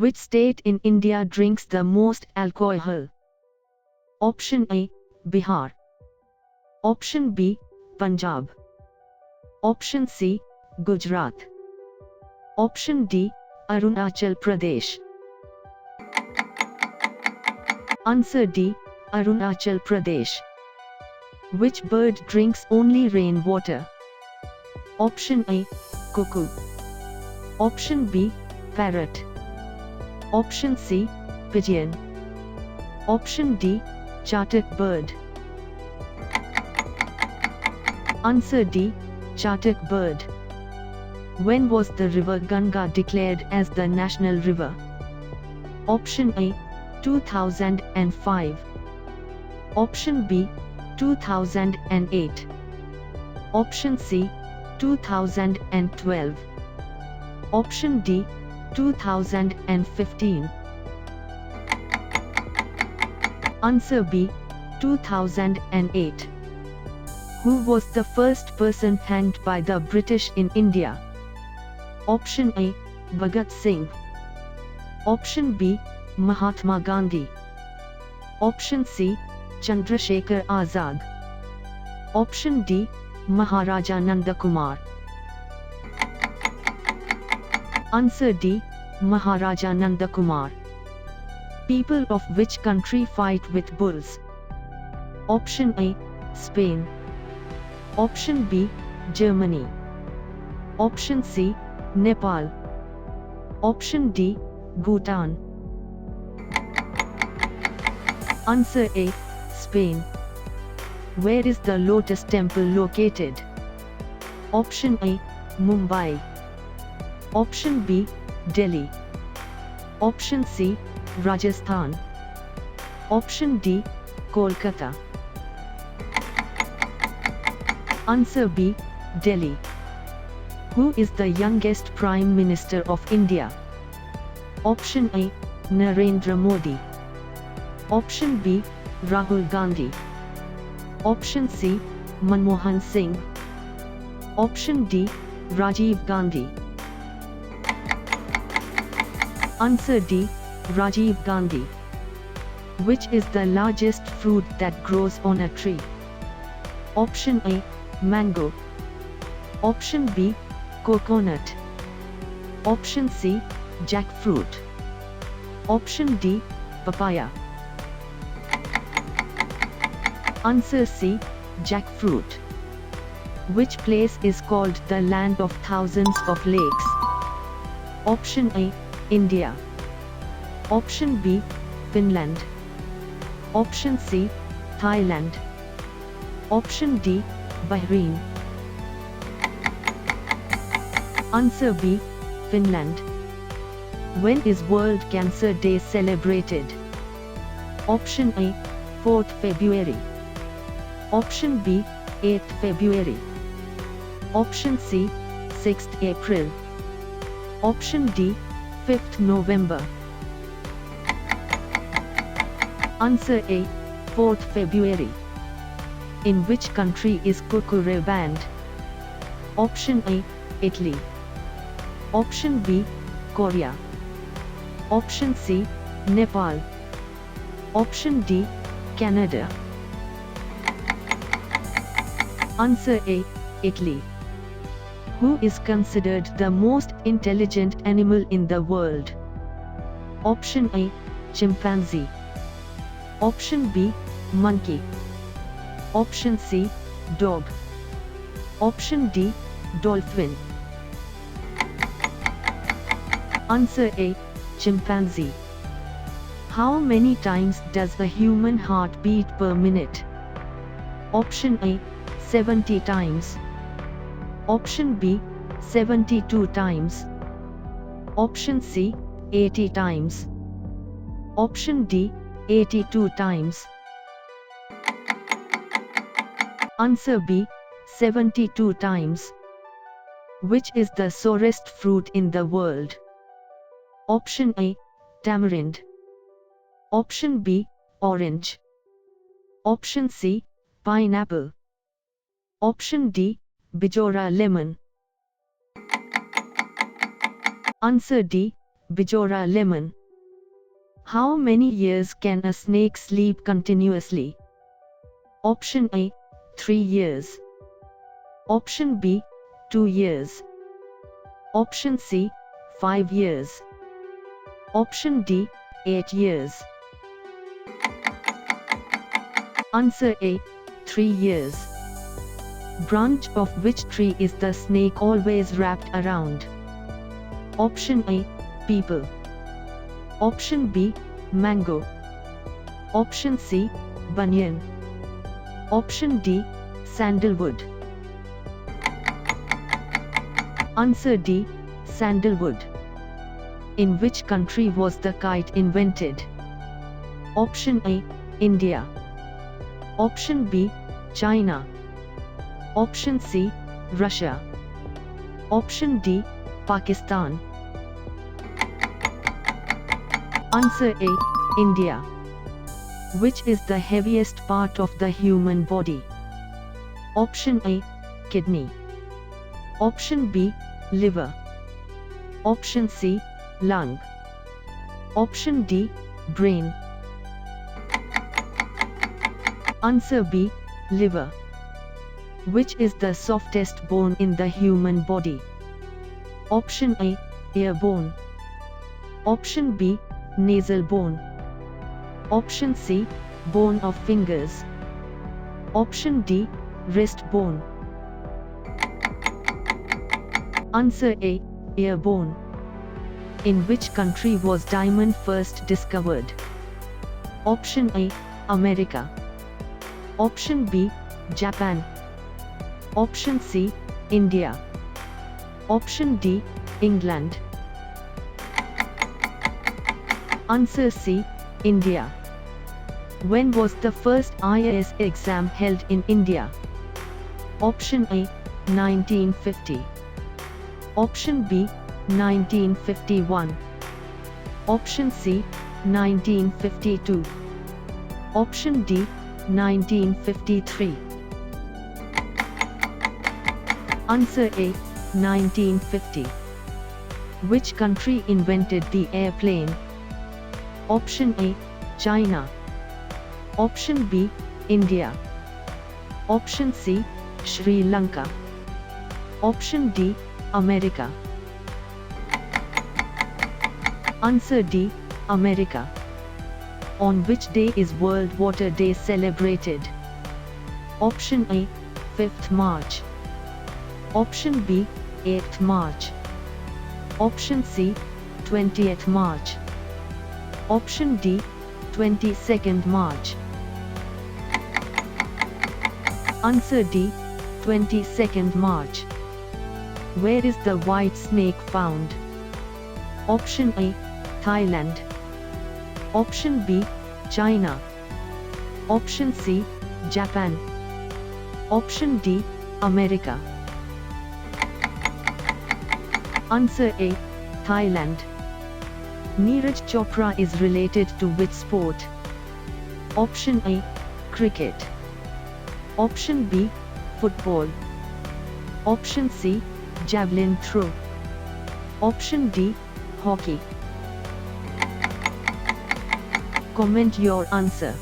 Which state in India drinks the most alcohol? Option A, Bihar. Option B, Punjab. Option C, Gujarat. Option D, Arunachal Pradesh. Answer D, Arunachal Pradesh. Which bird drinks only rainwater? Option A, cuckoo. Option B, parrot. Option C, pigeon. Option D, chartic bird. Answer D, chartic bird. When was the river Ganga declared as the national river? Option A, 2005. Option B, 2008. Option C, 2012. Option D, 2015. Answer B, 2008. Who was the first person hanged by the British in India? Option A, Bhagat Singh. Option B, Mahatma Gandhi. Option C, Chandrasekhar Azad. Option D, Maharaja Nanda Kumar. Answer D, Maharaja Nanda Kumar. People of which country fight with bulls? Option A, Spain. Option B, Germany. Option C, Nepal. Option D, Bhutan. Answer A, Spain. Where is the Lotus Temple located? Option A, Mumbai. Option B, Delhi. Option C, Rajasthan. Option D, Kolkata. Answer B, Delhi. Who is the youngest Prime Minister of India? Option A, Narendra Modi. Option B, Rahul Gandhi. Option C, Manmohan Singh. Option D, Rajiv Gandhi. Answer D, Rajiv Gandhi. Which is the largest fruit that grows on a tree? Option A, mango. Option B, coconut. Option C, jackfruit. Option D, papaya. Answer C, jackfruit. Which place is called the land of thousands of lakes? Option A, India. Option B, Finland. Option C, Thailand. Option D, Bahrain. Answer B, Finland. When is World Cancer Day celebrated? Option A, 4th February. Option B, 8th February. Option C, 6th April. Option D, 5th November. Answer A, 4th February. In which country is Kurkure banned? Option A, Italy. Option B, Korea. Option C, Nepal. Option D, Canada. Answer A, Italy. Who is considered the most intelligent animal in the world? Option A, chimpanzee. Option B, monkey. Option C, dog. Option D, dolphin. Answer A, chimpanzee. How many times does the human heart beat per minute? Option A, 70 times. Option B, 72 times. Option C, 80 times. Option D, 82 times. Answer B, 72 times. Which is the sourest fruit in the world? Option A, tamarind. Option B, orange. Option C, pineapple. Option D, Bijora lemon. Answer D, Bijora lemon. How many years can a snake sleep continuously? Option A, 3 years. Option B, 2 years. Option C, 5 years. Option D, 8 years. Answer A, 3 years. Branch of which tree is the snake always wrapped around? Option A, peepal. Option B, mango. Option C, banyan. Option D, sandalwood. Answer D, sandalwood. In which country was the kite invented? Option A, India. Option B, China. Option C, Russia. Option D, Pakistan. Answer A, India. Which is the heaviest part of the human body? Option A, kidney. Option B, liver. Option C, lung. Option D, brain. Answer B, liver. Which is the softest bone in the human body? Option A, ear bone. Option B, nasal bone. Option C, bone of fingers. Option D, wrist bone. Answer A, ear bone. In which country was diamond first discovered? Option A, America. Option B, Japan. Option C, India. Option D, England. Answer C, India. When was the first IAS exam held in India? Option A, 1950. Option B, 1951. Option C, 1952. Option D, 1953. Answer A, 1950. Which country invented the airplane? Option A, China. Option B, India. Option C, Sri Lanka. Option D, America. Answer D, America. On which day is World Water Day celebrated? Option A, 5th March. Option B, 8th March. Option C, 20th March. Option D, 22nd March. Answer D, 22nd March. Where is the white snake found? Option A, Thailand. Option B, China. Option C, Japan. Option D, America. Answer A, Thailand. Neeraj Chopra is related to which sport? Option A, cricket. Option B, football. Option C, javelin throw. Option D, hockey. Comment your answer.